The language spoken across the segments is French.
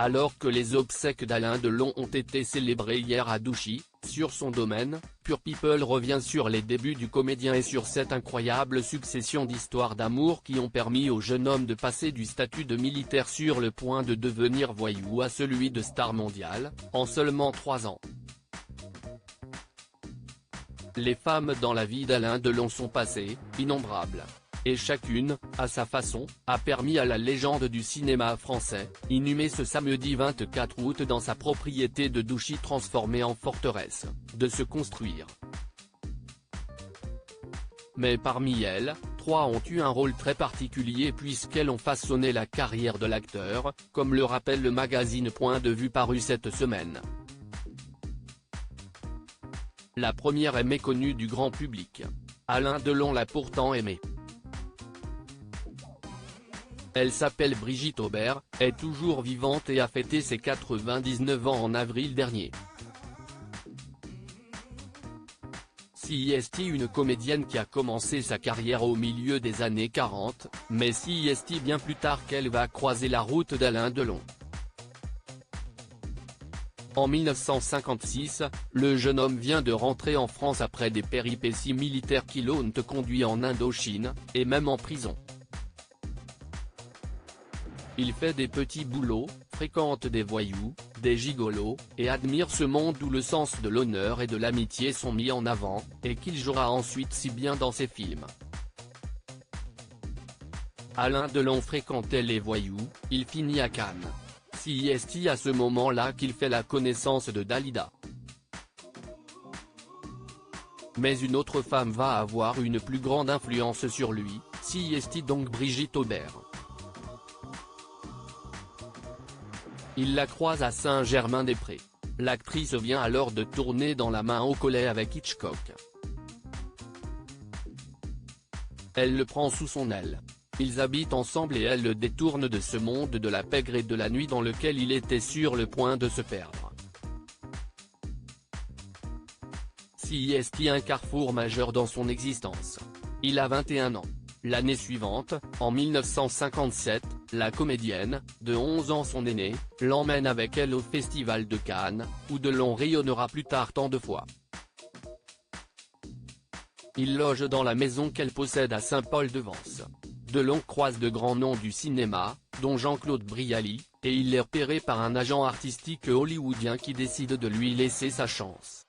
Alors que les obsèques d'Alain Delon ont été célébrées hier à Douchy, sur son domaine, Pure People revient sur les débuts du comédien et sur cette incroyable succession d'histoires d'amour qui ont permis au jeune homme de passer du statut de militaire sur le point de devenir voyou à celui de star mondiale, en seulement 3 ans. Les femmes dans la vie d'Alain Delon sont passées, innombrables. Et chacune, à sa façon, a permis à la légende du cinéma français, inhumée ce samedi 24 août dans sa propriété de Douchy transformée en forteresse, de se construire. Mais parmi elles, 3 ont eu un rôle très particulier puisqu'elles ont façonné la carrière de l'acteur, comme le rappelle le magazine Point de Vue paru cette semaine. La première est méconnue du grand public. Alain Delon l'a pourtant aimée. Elle s'appelle Brigitte Aubert, est toujours vivante et a fêté ses 99 ans en avril dernier. CIST, une comédienne qui a commencé sa carrière au milieu des années 40, mais CIST bien plus tard qu'elle va croiser la route d'Alain Delon. En 1956, le jeune homme vient de rentrer en France après des péripéties militaires qui l'ont conduit en Indochine, et même en prison. Il fait des petits boulots, fréquente des voyous, des gigolos, et admire ce monde où le sens de l'honneur et de l'amitié sont mis en avant, et qu'il jouera ensuite si bien dans ses films. Alain Delon fréquentait les voyous, il finit à Cannes. C'est à ce moment-là qu'il fait la connaissance de Dalida. Mais une autre femme va avoir une plus grande influence sur lui, c'est donc Brigitte Aubert. Il la croise à Saint-Germain-des-Prés. L'actrice vient alors de tourner dans La main au collet avec Hitchcock. Elle le prend sous son aile. Ils habitent ensemble et elle le détourne de ce monde de la pègre et de la nuit dans lequel il était sur le point de se perdre. C'est un carrefour majeur dans son existence. Il a 21 ans. L'année suivante, en 1957, la comédienne, de 11 ans son aînée, l'emmène avec elle au Festival de Cannes, où Delon rayonnera plus tard tant de fois. Il loge dans la maison qu'elle possède à Saint-Paul-de-Vence. Delon croise de grands noms du cinéma, dont Jean-Claude Brialy, et il est repéré par un agent artistique hollywoodien qui décide de lui laisser sa chance.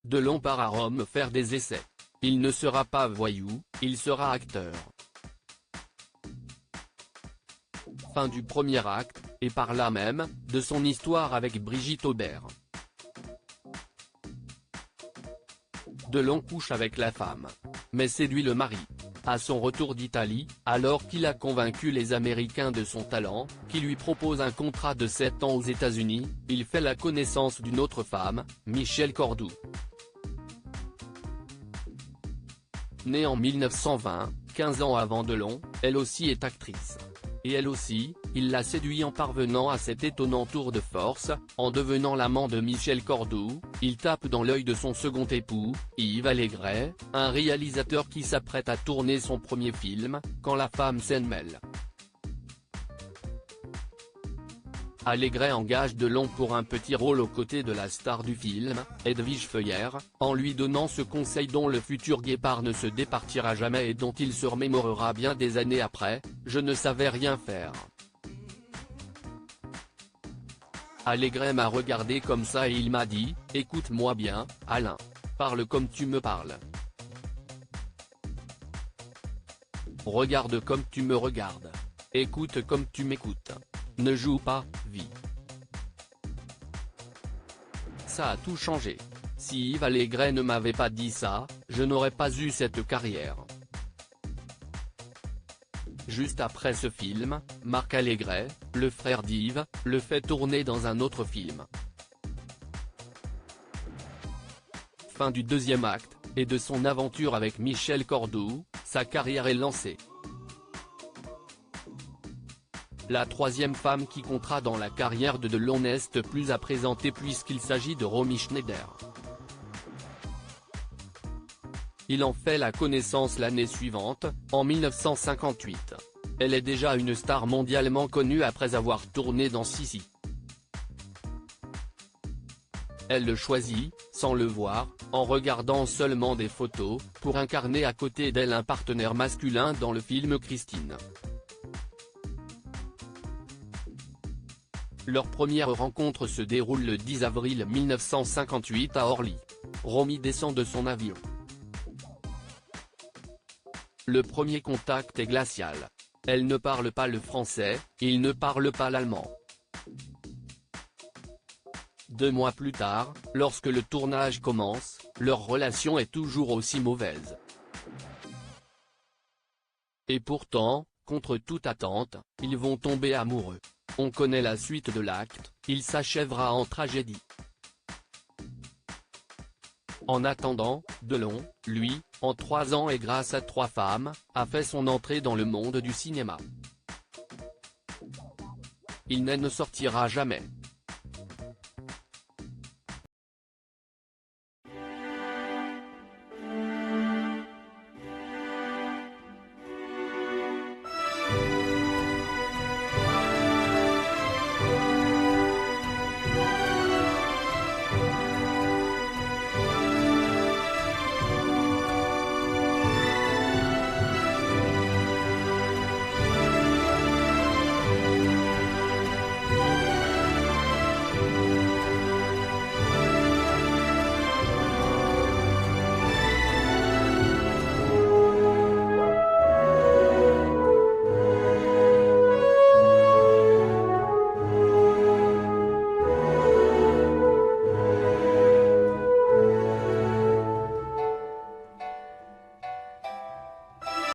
Delon part à Rome faire des essais. Il ne sera pas voyou, il sera acteur. Fin du premier acte, et par là même, de son histoire avec Brigitte Aubert. Delon couche avec la femme. Mais séduit le mari. À son retour d'Italie, alors qu'il a convaincu les Américains de son talent, qui lui propose un contrat de 7 ans aux États-Unis, il fait la connaissance d'une autre femme, Michel Cordoue. Née en 1920, 15 ans avant Delon, elle aussi est actrice. Et elle aussi, il l'a séduit en parvenant à cet étonnant tour de force, en devenant l'amant de Michel Cordoue, il tape dans l'œil de son second époux, Yves Allégret, un réalisateur qui s'apprête à tourner son premier film, quand la femme s'en mêle. Allégret engage Delon pour un petit rôle aux côtés de la star du film, Edwige Feuillère, en lui donnant ce conseil dont le futur guépard ne se départira jamais et dont il se remémorera bien des années après: je ne savais rien faire. Allégret m'a regardé comme ça et il m'a dit: écoute-moi bien, Alain. Parle comme tu me parles. Regarde comme tu me regardes. Écoute comme tu m'écoutes. Ne joue pas, vis. Ça a tout changé. Si Yves Allégret ne m'avait pas dit ça, je n'aurais pas eu cette carrière. Juste après ce film, Marc Allégret, le frère d'Yves, le fait tourner dans un autre film. Fin du deuxième acte, et de son aventure avec Michel Cordoue, sa carrière est lancée. La troisième femme qui comptera dans la carrière de Delon n'est plus à présenter puisqu'il s'agit de Romy Schneider. Il en fait la connaissance l'année suivante, en 1958. Elle est déjà une star mondialement connue après avoir tourné dans Sissi. Elle le choisit, sans le voir, en regardant seulement des photos, pour incarner à côté d'elle un partenaire masculin dans le film Christine. Leur première rencontre se déroule le 10 avril 1958 à Orly. Romy descend de son avion. Le premier contact est glacial. Elle ne parle pas le français, il ne parle pas l'allemand. 2 mois plus tard, lorsque le tournage commence, leur relation est toujours aussi mauvaise. Et pourtant, contre toute attente, ils vont tomber amoureux. On connaît la suite de l'acte, il s'achèvera en tragédie. En attendant, Delon, lui, en 3 ans et grâce à 3 femmes, a fait son entrée dans le monde du cinéma. Il ne sortira jamais.